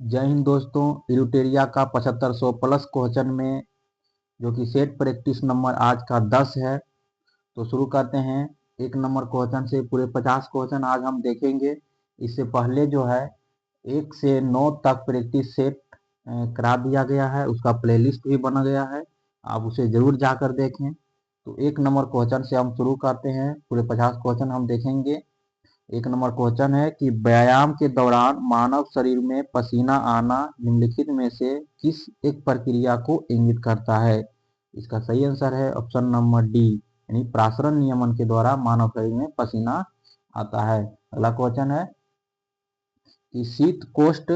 जय हिंद दोस्तों। इल्यूटेरिया का 7500 प्लस क्वेश्चन में जो कि सेट प्रैक्टिस नंबर आज का 10 है, तो शुरू करते हैं। एक नंबर क्वेश्चन से पूरे 50 क्वेश्चन आज हम देखेंगे। इससे पहले जो है 1 से 9 तक प्रैक्टिस सेट करा दिया गया है, उसका प्लेलिस्ट भी बना गया है, आप उसे जरूर जाकर देखें। तो एक नंबर क्वेश्चन से हम शुरू करते हैं, पूरे 50 क्वेश्चन हम देखेंगे। एक नंबर क्वेश्चन है कि व्यायाम के दौरान मानव शरीर में पसीना आना निम्नलिखित में से किस एक प्रक्रिया को इंगित करता है। इसका सही आंसर है ऑप्शन नंबर डी, यानी प्रासरण नियमन के द्वारा मानव शरीर में पसीना आता है। अगला क्वेश्चन है कि शीतकोष्ठ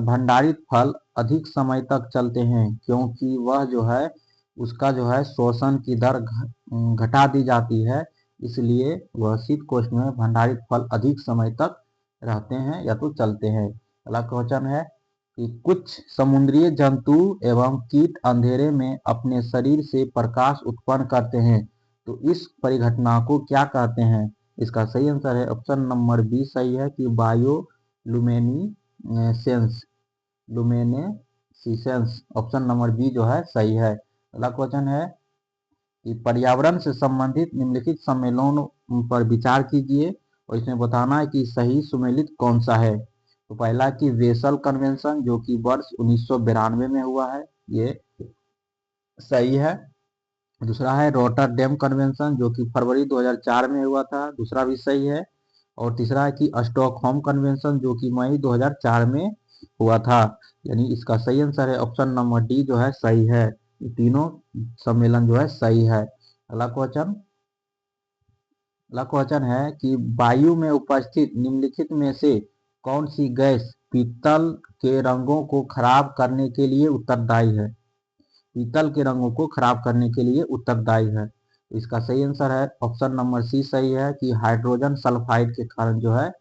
भंडारित फल अधिक समय तक चलते हैं क्योंकि वह जो है उसका जो है शोषण की दर घटा दी जाती है, इसलिए वह शीतकोष्ठ में भंडारित फल अधिक समय तक रहते हैं या तो चलते हैं। अगला क्वेश्चन है कि कुछ समुद्री जंतु एवं कीट अंधेरे में अपने शरीर से प्रकाश उत्पन्न करते हैं, तो इस परिघटना को क्या कहते हैं। इसका सही आंसर है ऑप्शन नंबर बी सही है कि bioluminescence, luminescence option number B जो है सही है। अगला क्वेश्चन है कि पर्यावरण से संबंधित निम्नलिखित सम्मेलनों पर विचार कीजिए और इसमें बताना है कि सही सुमेलित कौन सा है। तो पहला कि वेसल कन्वेंशन जो कि वर्ष 1992 में हुआ है, ये सही है। दूसरा है रोटरडेम कन्वेंशन जो कि फरवरी 2004 में हुआ था, दूसरा भी सही है। और तीसरा है कि स्टॉकहोम कन्वेंशन जो कि मई 2004 में हुआ था, यानी इसका सही आंसर है ऑप्शन नंबर डी जो है सही है। ये तीनों सम्मेलन जो है सही है। अगला क्वेश्चन है कि वायु में उपस्थित निम्नलिखित में से कौन सी गैस पीतल के रंगों को खराब करने के लिए उत्तरदायी है। पीतल के रंगों को खराब करने के लिए उत्तरदायी है। इसका सही आंसर है ऑप्शन नंबर सी सही है कि हाइड्रोजन सल्फाइड के कारण जो है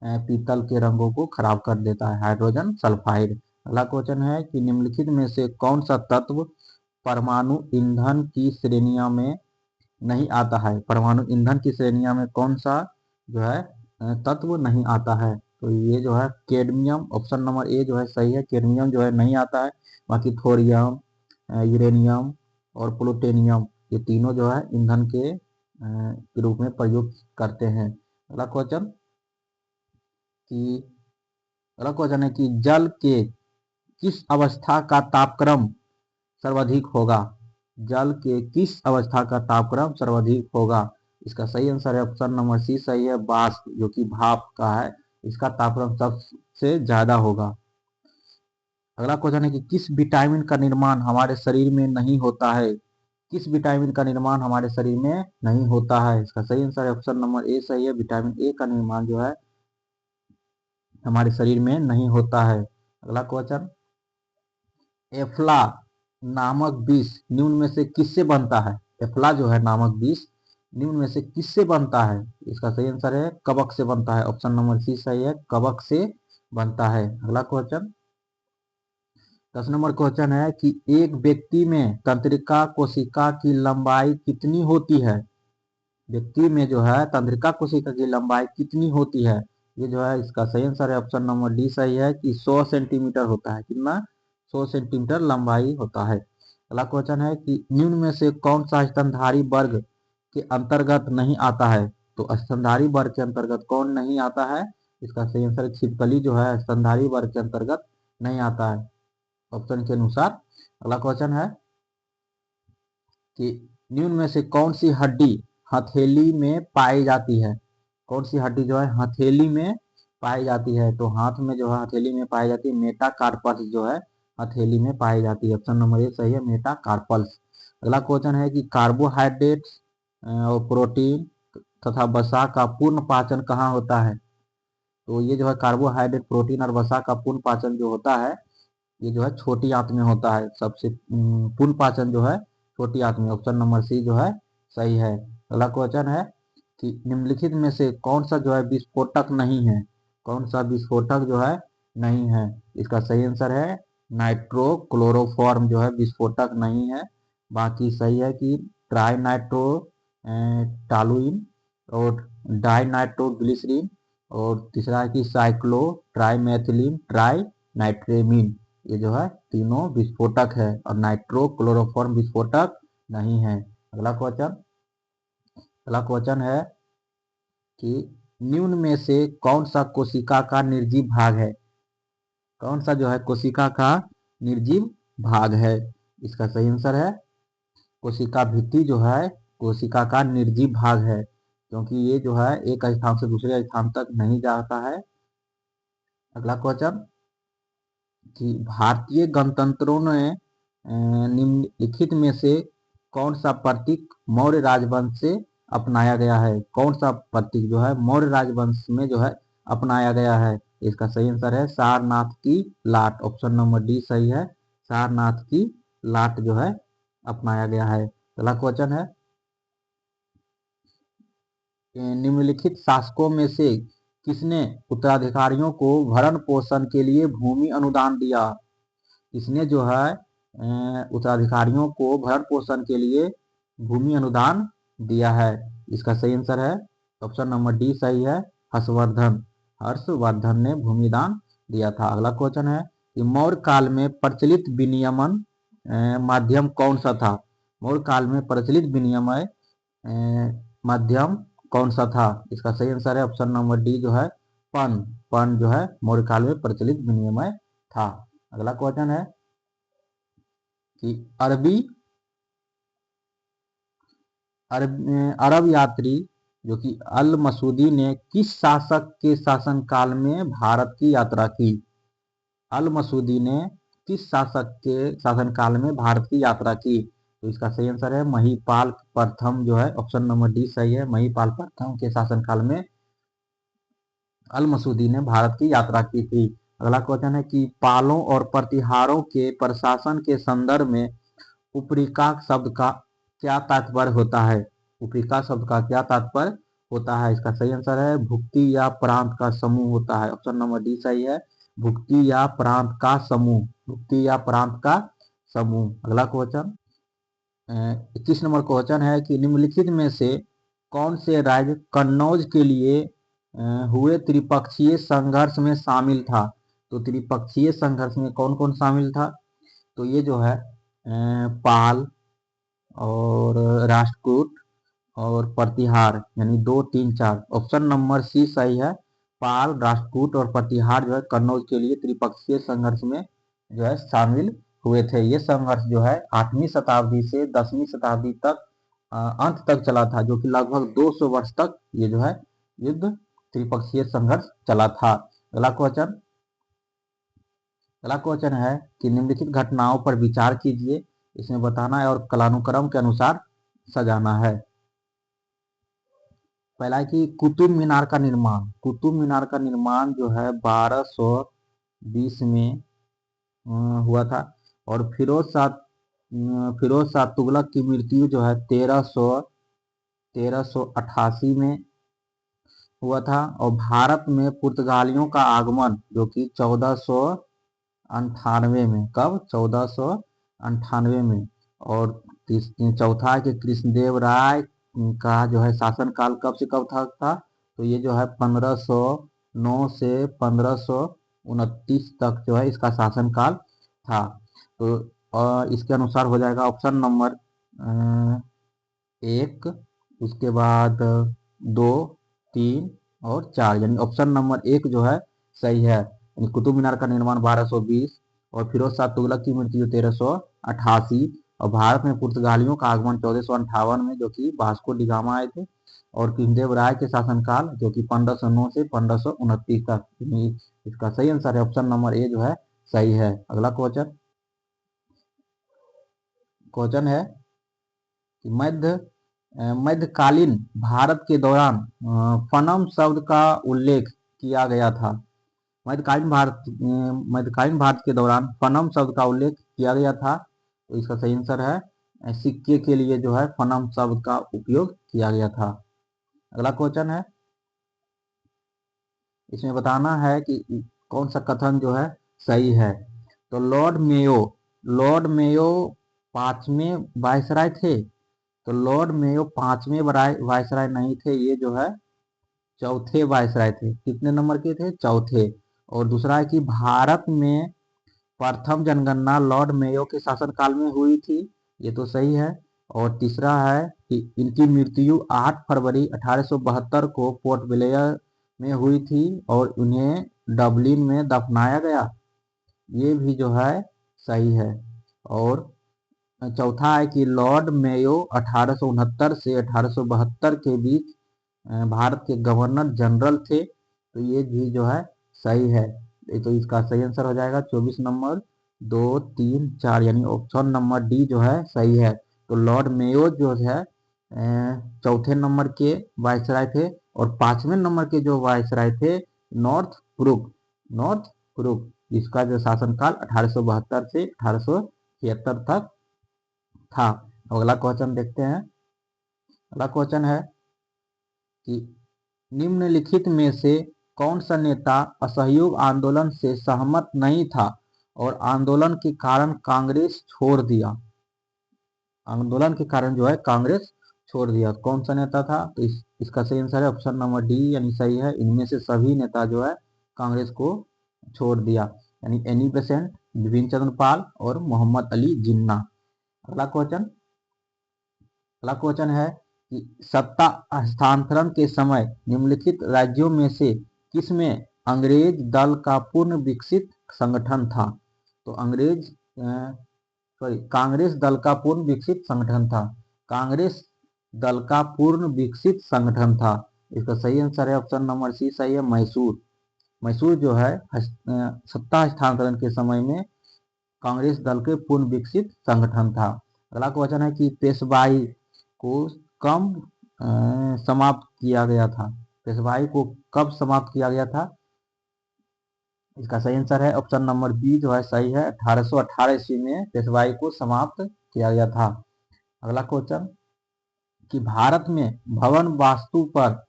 पीतल के रंगों को खराब कर देता है, हाइड्रोजन सल्फाइड। अगला क्वेश्चन है कि निम्नलिखित में से कौन सा तत्व परमाणु ईंधन की श्रेणियों में नहीं आता है। परमाणु ईंधन की श्रेणियों में कौन सा जो है तत्व नहीं आता है, तो ये जो है कैडमियम, ऑप्शन नंबर ए जो है सही है, कैडमियम जो है नहीं आता है। बाकी थोरियम, यूरेनियम और प्लूटोनियम ये तीनों जो है ईंधन के रूप में प्रयोग करते हैं। अगला क्वेश्चन कि अगला क्वेश्चन है कि जल के किस अवस्था का तापक्रम सर्वाधिक होगा। जल के किस अवस्था का तापक्रम सर्वाधिक होगा। इसका सही आंसर है ऑप्शन नंबर सी सही है, वाष्प जो कि भाप का है, इसका तापक्रम सबसे ज्यादा होगा। अगला क्वेश्चन है कि किस विटामिन का निर्माण हमारे शरीर में नहीं होता है। किस विटामिन का निर्माण हमारे शरीर में नहीं होता है। इसका सही आंसर है ऑप्शन नंबर ए सही है, विटामिन ए का निर्माण जो है हमारे शरीर में नहीं होता है। अगला क्वेश्चन, एफ्ला नामक विष निम्न में से किससे बनता है। एफ्ला जो है नामक विष निम्न में से किससे बनता है। इसका सही आंसर है कवक से बनता है, ऑप्शन नंबर सी सही है, कवक से बनता है। अगला क्वेश्चन 10 नंबर क्वेश्चन है कि एक व्यक्ति में तंत्रिका कोशिका की लंबाई कितनी होती है। व्यक्ति में जो है तंत्रिका कोशिका की लंबाई कितनी होती है। ये जो है इसका सही आंसर है ऑप्शन नंबर डी सही है कि 100 सेंटीमीटर होता है। कितना, 100 सेंटीमीटर लंबाई होता है। अगला क्वेश्चन है कि निम्न में से कौन सा स्तनधारी वर्ग के अंतर्गत नहीं आता है। तो स्तनधारी वर्ग के अंतर्गत कौन नहीं आता है। इसका सही आंसर छिपकली जो है स्तनधारी वर्ग के अंतर्गत नहीं आता है ऑप्शन के अनुसार। अगला क्वेश्चन है कि निम्न में से कौन सी हड्डी हथेली में पाई जाती है। कौन सी हड्डी जो है हथेली में पाई जाती है। तो हाथ में जो है हथेली में पाई जाती है मेटाकार्पस जो है हथेली में पाई जाती है, ऑप्शन नंबर ए सही है, मेटाकार्पल्स। अगला क्वेश्चन है कि कार्बोहाइड्रेट और प्रोटीन तथा वसा का पूर्ण पाचन कहाँ होता है। तो ये जो है कार्बोहाइड्रेट, प्रोटीन और वसा का पूर्ण पाचन जो होता है ये जो है छोटी आंत में होता है। सबसे पूर्ण पाचन जो है छोटी आंत में, ऑप्शन नंबर सी जो है सही है। अगला क्वेश्चन है कि निम्नलिखित में से कौन सा जो है विस्फोटक नहीं है। कौन सा विस्फोटक जो है नहीं है। इसका सही आंसर है नाइट्रोक्लोरोफॉर्म जो है विस्फोटक नहीं है। बाकी सही है कि ट्राई नाइट्रो टालुइन और डाई नाइट्रोग्लिसरीन, और तीसरा है कि साइक्लो ट्राईमेथिलीन ट्राई नाइट्रेमीन, ये जो है तीनों विस्फोटक है और नाइट्रोक्लोरोफॉर्म विस्फोटक नहीं है। अगला क्वेश्चन है कि निम्न में से कौन सा कोशिका का निर्जीव भाग है? कौन सा जो है कोशिका का निर्जीव भाग है? इसका सही आंसर है कोशिका भित्ति जो है कोशिका का निर्जीव भाग है, क्योंकि ये जो है एक स्थान से दूसरे स्थान तक नहीं जाता है। अगला क्वेश्चन कि भारतीय गणतंत्रों ने निम्नलिखित में से कौन सा प्रतीक मौर्य राजवंश से अपनाया गया है? कौन सा प्रतीक जो है मौर्य राजवंश में जो है अपनाया गया है? इसका सही आंसर है सारनाथ की लाट। ऑप्शन नंबर डी सही है, सारनाथ की लाट जो है अपनाया गया है। अगला क्वेश्चन है निम्नलिखित शासकों में से किसने उत्तराधिकारियों को भरण पोषण के लिए भूमि अनुदान दिया? किसने जो है उत्तराधिकारियों को भरण पोषण के लिए भूमि अनुदान दिया है? इसका सही आंसर है ऑप्शन नंबर डी सही है, हर्षवर्धन ने भूमिदान दिया था। अगला क्वेश्चन है कि मौर्य काल में प्रचलित विनियमन माध्यम कौन सा था? मौर्य काल में प्रचलित विनिमय माध्यम कौन सा था? इसका सही आंसर है ऑप्शन नंबर डी जो है पन जो है मौर्य काल में प्रचलित विनिमय था। अगला क्वेश्चन है कि अरब यात्री जो कि अल मसूदी ने किस शासक के शासनकाल में भारत की यात्रा की? अल मसूदी ने किस शासक के शासनकाल में भारत की यात्रा की? तो इसका सही आंसर है महिपाल प्रथम जो है ऑप्शन नंबर डी सही है, महिपाल प्रथम के शासनकाल में अल मसूदी ने भारत की यात्रा की थी। अगला क्वेश्चन है कि पालों और प्रतिहारों के प्रशासन के संदर्भ में उपरिका शब्द का क्या तात्पर्य होता है? उपरिका शब्द का क्या तात्पर्य होता है? इसका सही आंसर है भुक्ति या प्रांत का समूह होता है। ऑप्शन नंबर डी सही है, भुक्ति या प्रांत का समूह, भुक्ति या प्रांत का समूह। अगला क्वेश्चन 21 नंबर क्वेश्चन है कि निम्नलिखित में से कौन से राज्य कन्नौज के लिए हुए त्रिपक्षीय संघर्ष में शामिल था? तो त्रिपक्षीय संघर्ष में कौन कौन शामिल था? तो ये जो है पाल और राष्ट्रकूट और प्रतिहार, यानी 2, 3, 4। ऑप्शन नंबर सी सही है, पाल, राष्ट्रकूट और प्रतिहार जो है कन्नौज के लिए त्रिपक्षीय संघर्ष में जो है शामिल हुए थे। ये संघर्ष जो है 8वीं शताब्दी से 10वीं शताब्दी तक अंत तक चला था, जो कि लगभग 200 वर्ष तक ये जो है युद्ध त्रिपक्षीय संघर्ष चला था। अगला क्वेश्चन है कि निम्नलिखित घटनाओं पर विचार कीजिए, इसमें बताना है और कालानुक्रम के अनुसार सजाना है। पहला है कि कुतुब मीनार का निर्माण। कुतुब मीनार का निर्माण जो है 1220 में हुआ था और फिरोज शाह तुगलक की मृत्यु जो है 1388 में हुआ था और भारत में पुर्तगालियों का आगमन जो कि 1498 में, कब? 1498 में। और चौथा है कि कृष्णदेव राय का जो है शासनकाल कब से कब था? तो ये जो है 1509 से 1529 तक जो है इसका शासनकाल था। तो इसके अनुसार हो जाएगा ऑप्शन नंबर 1, उसके बाद 2, 3 और 4, यानी ऑप्शन नंबर 1 जो है सही है। कुतुब मीनार का निर्माण 1220 और फिरोज शाह तुगलक की मृत्यु 1388 और भारत में पुर्तगालियों का आगमन 1458 में, जो कि वास्को डी गामा आए थे, और कृष्णदेव राय के शासनकाल जो कि 1509 से 1529 तक। इसका सही आंसर है ऑप्शन नंबर ए जो है सही है। अगला क्वेश्चन है कि मध्यकालीन भारत के दौरान फनम शब्द का उल्लेख किया गया था। मध्यकालीन भारत के दौरान फनम शब्द का उल्लेख किया गया था। तो इसका सही आंसर है सिक्के के लिए जो है फनम शब्द का उपयोग किया गया था। अगला क्वेश्चन है, इसमें बताना है कि कौन सा कथन जो है सही है। तो लॉर्ड मेयो 5वें वायसराय थे। तो लॉर्ड मेयो 5वें वायसराय नहीं थे, ये जो है चौथे वायसराय थे। कितने नंबर के थे? चौथे। और दूसरा है कि भारत में प्रथम जनगणना लॉर्ड मेयो के शासनकाल में हुई थी, ये तो सही है। और तीसरा है कि इनकी मृत्यु 8 फरवरी 1872 को पोर्ट ब्लेयर में हुई थी और उन्हें डबलिन में दफनाया गया, ये भी जो है सही है। और चौथा है कि लॉर्ड मेयो 1869 से 1872 के बीच भारत के गवर्नर जनरल थे, तो ये भी जो है सही है। तो इसका सही आंसर हो जाएगा 24 नंबर 2, 3, 4, यानी ऑप्शन नंबर डी जो है सही है। तो लॉर्ड मेयो जो है चौथे नंबर के वायसराय थे और 5वें नंबर के जो वायसराय थे नॉर्थ ब्रुक, इसका जो शासनकाल 1872 से 1876 तक था। अगला क्वेश्चन देखते हैं। अगला क्वेश्चन है कि निम्नलिखित में से कौन सा नेता असहयोग आंदोलन से सहमत नहीं था और आंदोलन के कारण कांग्रेस छोड़ दिया? आंदोलन के कारण जो है कांग्रेस छोड़ दिया, कौन सा नेता था? तो इसका सही आंसर है ऑप्शन नंबर डी, यानी सही है। इनमें से सभी नेता जो है कांग्रेस को छोड़ दिया, यानी एनी बेसेंट, बिपिन चंद्र पाल और मोहम्मद अली जिन्ना। अगला क्वेश्चन है कि सत्ता हस्तांतरण के समय निम्नलिखित राज्यों में से किसमें अंग्रेज दल का पूर्ण विकसित संगठन था? तो कांग्रेस दल का पूर्ण विकसित संगठन था। कांग्रेस दल का पूर्ण विकसित संगठन था, इसका सही आंसर है ऑप्शन नंबर सी, सही है, मैसूर। मैसूर जो है सत्ता हस्तांतरण के समय में कांग्रेस दल के पूर्ण विकसित संगठन था। अगला क्वेश्चन है कि पेशवाई को कब समाप्त किया गया था? पेशवाई को कब समाप्त किया गया था? इसका सही आंसर है ऑप्शन नंबर बी जो है सही है, 1818 ईस्वी में पेशवाई को समाप्त किया गया था। अगला क्वेश्चन कि भारत में भवन वास्तु पर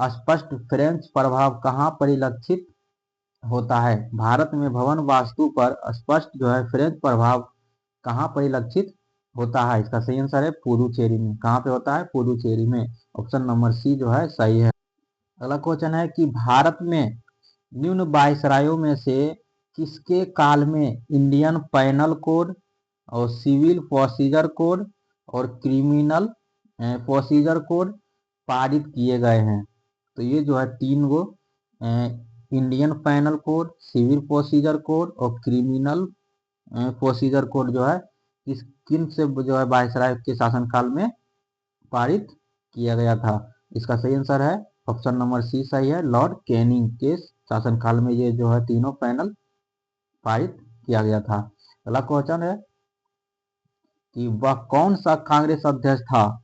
स्पष्ट फ्रेंच प्रभाव कहाँ परिलक्षित होता है? भारत में भवन वास्तु पर स्पष्ट जो है फ्रेंच प्रभाव कहाँ परिलक्षित होता है? इसका सही आंसर है पुडुचेरी में। कहाँ पे होता है? पुडुचेरी में। ऑप्शन नंबर सी जो है सही है। अगला क्वेश्चन है कि भारत में निम्न वायसरायों में से किसके काल में इंडियन पैनल कोड और सिविल प्रोसीजर कोड और क्रिमिनल प्रोसीजर कोड पारित किए गए हैं? तो ये जो है तीन गो Indian penal code, civil procedure code और क्रिमिनल प्रोसीजर कोड जो है किन से जो है वायसराय के शासनकाल में पारित किया गया था? इसका सही आंसर है ऑप्शन नंबर सी सही है, लॉर्ड कैनिंग के शासनकाल में ये जो है तीनों पैनल पारित किया गया था। अगला क्वेश्चन है कि वह कौन सा कांग्रेस अध्यक्ष था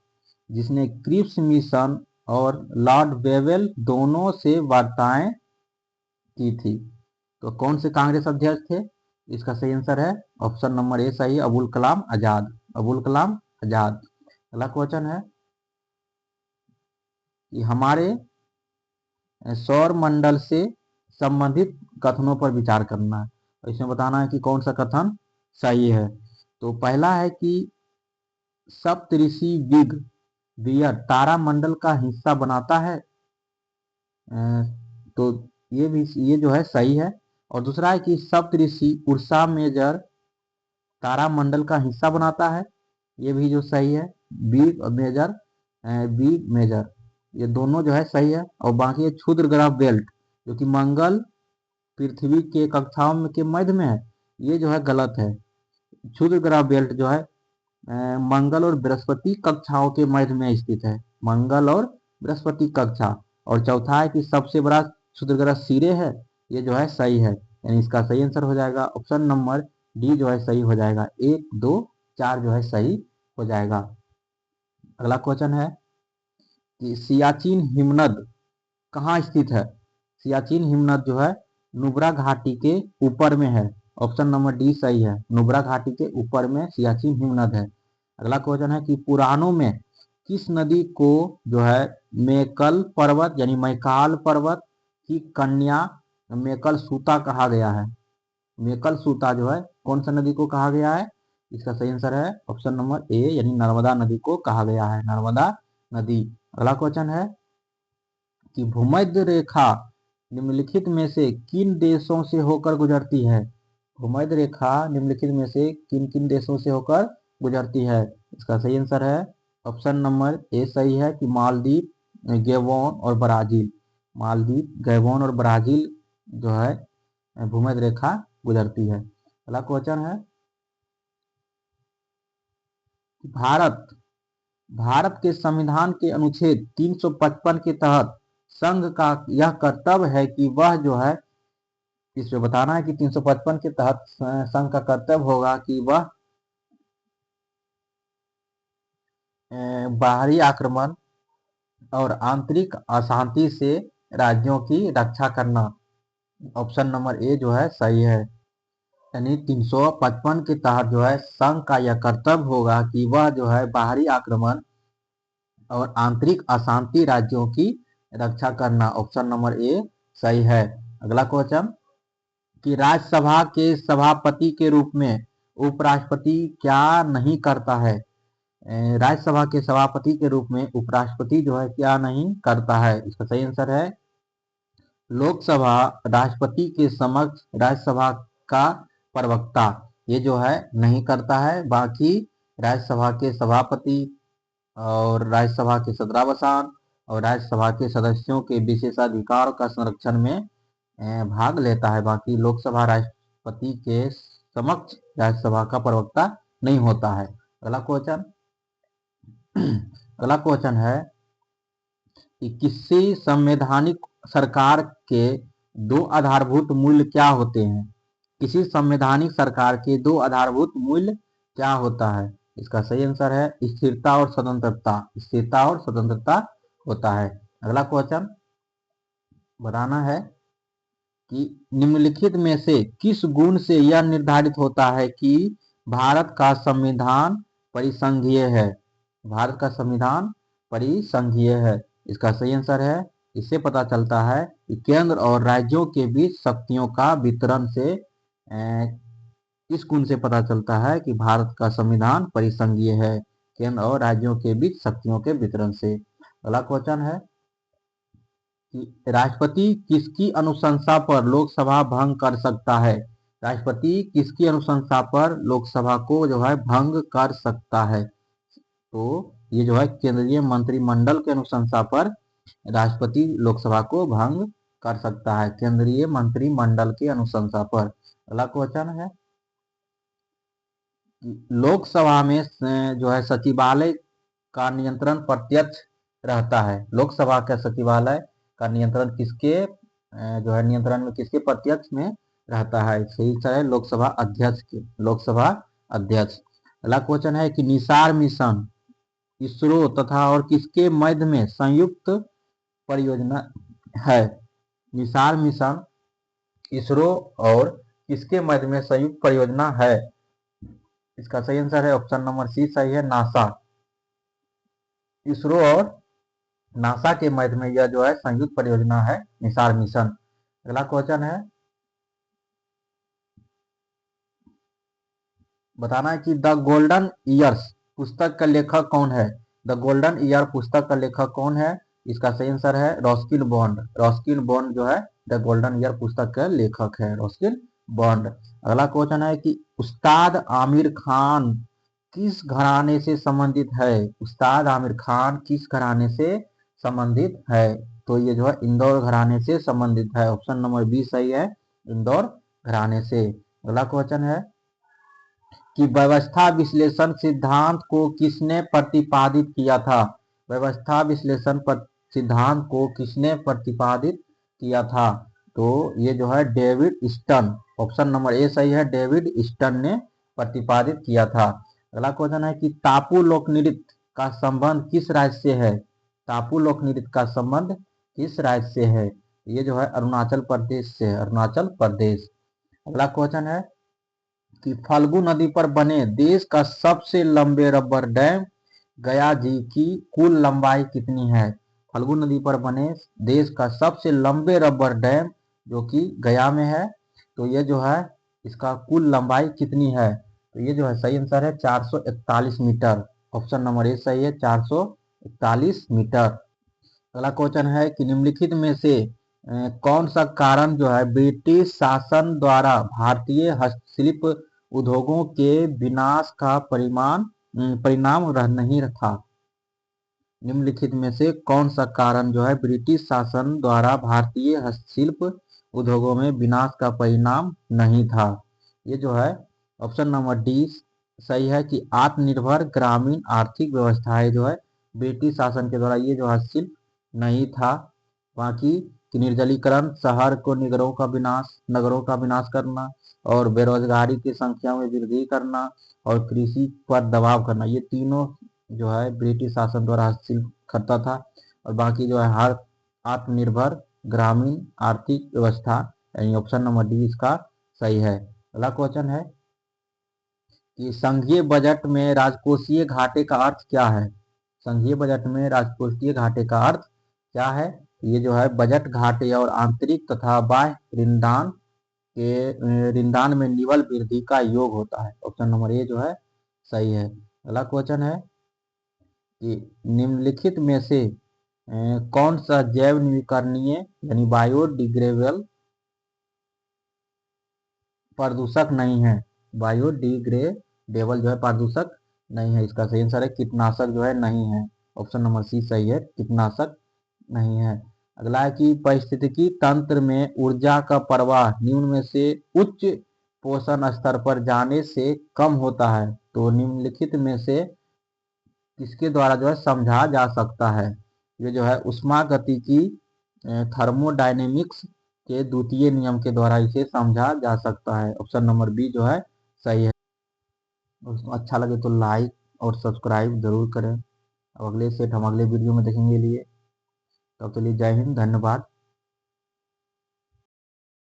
जिसने क्रिप्स मिशन और लॉर्ड वेवेल दोनों से वार्ताएं की थी? तो कौन से कांग्रेस अध्यक्ष थे? इसका सही आंसर है ऑप्शन नंबर ए सही, अबुल कलाम आजाद। अबुल कलाम आजाद। अगला क्वेश्चन है कि हमारे सौर मंडल से संबंधित कथनों पर विचार करना है, तो इसमें बताना है कि कौन सा कथन सही है। तो पहला है कि सप्तऋषि विग वियर तारा मंडल का हिस्सा बनाता है, तो ये जो है सही है। और दूसरा है कि सप्तऋषि उर्सा मेजर तारा मंडल का हिस्सा बनाता है, ये भी जो सही है। बिग मेजर बिग मेजर ये दोनों जो है सही है। और बाकी क्षुद्र ग्रह बेल्ट जो कि मंगल पृथ्वी के कक्षाओं के मध्य में है, ये जो है गलत है। क्षुद्र ग्रह बेल्ट जो है मंगल और बृहस्पति कक्षाओं के मध्य में स्थित है, मंगल और बृहस्पति कक्षा। और चौथा है कि सबसे बड़ा क्षुद्र ग्रह सिरे है, ये जो है सही है, यानी इसका सही आंसर हो जाएगा ऑप्शन नंबर डी जो है सही हो जाएगा। 1, 2, 4 जो है सही हो जाएगा। अगला क्वेश्चन है कि सियाचिन हिमनद कहाँ स्थित है? सियाचिन हिमनद जो है नुब्रा घाटी के ऊपर में है, ऑप्शन नंबर डी सही है, नुब्रा घाटी के ऊपर में सियाचिन हिमनद है। अगला क्वेश्चन है कि पुराणों में किस नदी को जो है मेकल पर्वत यानी मैकाल पर्वत की कन्या मेकल सूता कहा गया है? मेकल सूता जो है कौन सा नदी को कहा गया है? इसका सही आंसर है ऑप्शन नंबर ए, यानी नर्मदा नदी को कहा गया है, नर्मदा नदी। अगला क्वेश्चन है कि भूमध्य रेखा निम्नलिखित में से किन देशों से होकर गुजरती है? भूमध्य रेखा निम्नलिखित में से किन किन देशों से होकर गुजरती है? इसका सही आंसर है ऑप्शन नंबर ए सही है कि मालदीव, गैबोन और ब्राजील। मालदीव, गैबोन और ब्राजील जो है भूमध्य रेखा गुजरती है। अगला क्वेश्चन है भारत भारत के संविधान के अनुच्छेद 355 के तहत संघ का यह कर्तव्य है कि वह जो है, इसमें बताना है कि 355 के तहत संघ का कर्तव्य होगा कि वह बाहरी आक्रमण और आंतरिक अशांति से राज्यों की रक्षा करना। ऑप्शन नंबर ए जो है सही है, यानी 355 के तहत जो है संघ का यह कर्तव्य होगा कि वह जो है बाहरी आक्रमण और आंतरिक अशांति राज्यों की रक्षा करना। ऑप्शन नंबर ए सही है। अगला क्वेश्चन कि राज्यसभा के सभापति के रूप में उपराष्ट्रपति क्या नहीं करता है? राज्यसभा के सभापति के रूप में उपराष्ट्रपति जो है क्या नहीं करता है? इसका सही आंसर है लोकसभा राष्ट्रपति के समक्ष राज्यसभा का प्रवक्ता ये जो है नहीं करता है। बाकी राज्यसभा के सभापति और राज्यसभा के सदरावसान और राज्यसभा के सदस्यों के विशेषाधिकारों का संरक्षण में भाग लेता है। बाकी लोकसभा राष्ट्रपति के समक्ष राज्यसभा का प्रवक्ता नहीं होता है। अगला क्वेश्चन है कि किसी संवैधानिक सरकार के दो आधारभूत मूल्य क्या होते हैं? किसी संवैधानिक सरकार के दो आधारभूत मूल्य क्या होता है? इसका सही आंसर है स्थिरता और स्वतंत्रता। स्थिरता और स्वतंत्रता होता है। अगला क्वेश्चन बताना है कि निम्नलिखित में से किस गुण से यह निर्धारित होता है कि भारत का संविधान परिसंघीय है? भारत का संविधान परिसंघीय है। इसका सही आंसर है इससे पता चलता है कि केंद्र और राज्यों के बीच शक्तियों का वितरण से इस गुण से पता चलता है कि भारत का संविधान परिसंघीय है, केंद्र और राज्यों के बीच शक्तियों के वितरण से। अगला क्वेश्चन है कि राष्ट्रपति किसकी अनुशंसा पर लोकसभा भंग कर सकता है? राष्ट्रपति किसकी अनुशंसा पर लोकसभा को जो है भंग कर सकता है? तो ये जो है केंद्रीय मंत्रिमंडल के अनुशंसा पर राष्ट्रपति लोकसभा को भंग कर सकता है, केंद्रीय मंत्रिमंडल की अनुशंसा पर। अगला क्वेश्चन है लोकसभा में जो है सचिवालय का नियंत्रण प्रत्यक्ष रहता है। लोकसभा का सचिवालय का नियंत्रण किसके जो है नियंत्रण में किसके प्रत्यक्ष में रहता है? सही है लोकसभा अध्यक्ष के। लोकसभा अध्यक्ष। अगला क्वेश्चन है कि निसार मिशन इसरो तथा और किसके मध्य में संयुक्त परियोजना है? निसार मिशन इसरो और किसके मध्य में संयुक्त परियोजना है? इसका सही आंसर है ऑप्शन नंबर सी सही है नासा। इसरो और नासा के मध्य में यह जो है संयुक्त परियोजना है निसार मिशन। अगला क्वेश्चन है बताना है कि द गोल्डन ईयर्स पुस्तक का लेखक कौन है? द गोल्डन ईयर पुस्तक का लेखक कौन है? इसका सही आंसर है रस्किन बॉन्ड। रस्किन बॉन्ड जो है द गोल्डन ईयर पुस्तक का लेखक है, रस्किन बॉन्ड। अगला क्वेश्चन है कि उस्ताद आमिर खान किस घराने से संबंधित है? उस्ताद आमिर खान किस घराने से संबंधित है? तो ये जो है इंदौर घराने से संबंधित है। ऑप्शन नंबर बी सही है इंदौर घराने से। अगला क्वेश्चन है कि व्यवस्था विश्लेषण सिद्धांत को किसने प्रतिपादित किया था? व्यवस्था विश्लेषण सिद्धांत को किसने प्रतिपादित किया था? तो ये जो है डेविड स्टन। ऑप्शन नंबर ए सही है डेविड स्टन ने प्रतिपादित किया था। अगला क्वेश्चन है कि टापू लोक नृत्य का संबंध किस राज्य से है? टापू लोक नृत्य का संबंध किस राज्य से है? ये जो है अरुणाचल प्रदेश से, अरुणाचल प्रदेश। अगला क्वेश्चन है कि फल्गु नदी पर बने देश का सबसे लंबे रबर डैम गया जी की कुल लंबाई कितनी है? फल्गु नदी पर बने देश का सबसे लंबे रबर डैम जो कि गया में है, तो ये जो है इसका कुल लंबाई कितनी है? तो ये जो है सही आंसर है 441 मीटर। ऑप्शन नंबर ए सही है 441 मीटर। अगला क्वेश्चन है कि निम्नलिखित में से कौन सा कारण जो है ब्रिटिश शासन द्वारा भारतीय हस्तशिल्प उद्योगों के विनाश का परिणाम नहीं था? निम्नलिखित में से कौन सा कारण जो है ब्रिटिश शासन द्वारा भारतीय हस्तशिल्प उद्योगों में विनाश का परिणाम नहीं था? ये जो है ऑप्शन नंबर डी सही है कि आत्मनिर्भर ग्रामीण आर्थिक व्यवस्थाएं जो है ब्रिटिश शासन के द्वारा ये जो हस्तशिल्प नहीं था। बाकी कि निर्जलीकरण, शहर को नगरों का विनाश करना और बेरोजगारी की संख्या में वृद्धि करना और कृषि पर दबाव करना, ये तीनों जो है ब्रिटिश शासन द्वारा हस्तशिल्प करता था। और बाकी जो है हर आत्मनिर्भर ग्रामीण आर्थिक व्यवस्था, यानी ऑप्शन नंबर डी इसका सही है। अगला क्वेश्चन है कि संघीय बजट में राजकोषीय घाटे का अर्थ क्या है? संघीय बजट में राजकोषीय घाटे का अर्थ क्या है? ये जो है बजट घाटे और आंतरिक तथा बाह्य ऋणदान में निवल वृद्धि का योग होता है। ऑप्शन नंबर ए जो है सही है। अगला क्वेश्चन है कि निम्नलिखित में से कौन सा जैव नवीकरणीय यानी बायोडिग्रेडेबल प्रदूषक नहीं है? बायोडिग्रेडेबल जो है प्रदूषक नहीं है। इसका सही आंसर है कीटनाशक जो है नहीं है। ऑप्शन नंबर सी सही है, कीटनाशक नहीं है। अगला है कि पारिस्थितिकी तंत्र में ऊर्जा का प्रवाह निम्न में से उच्च पोषण स्तर पर जाने से कम होता है, तो निम्नलिखित में से किसके द्वारा जो है समझा जा सकता है? ये जो है ऊष्मागतिकी थर्मोडायनेमिक्स के द्वितीय नियम के द्वारा इसे समझा जा सकता है। ऑप्शन नंबर बी जो है सही है। दोस्तों अच्छा लगे तो लाइक और सब्सक्राइब जरूर करें। अब अगले सेट हम अगले वीडियो में देखेंगे लिए। तब के लिए जय हिंद, धन्यवाद।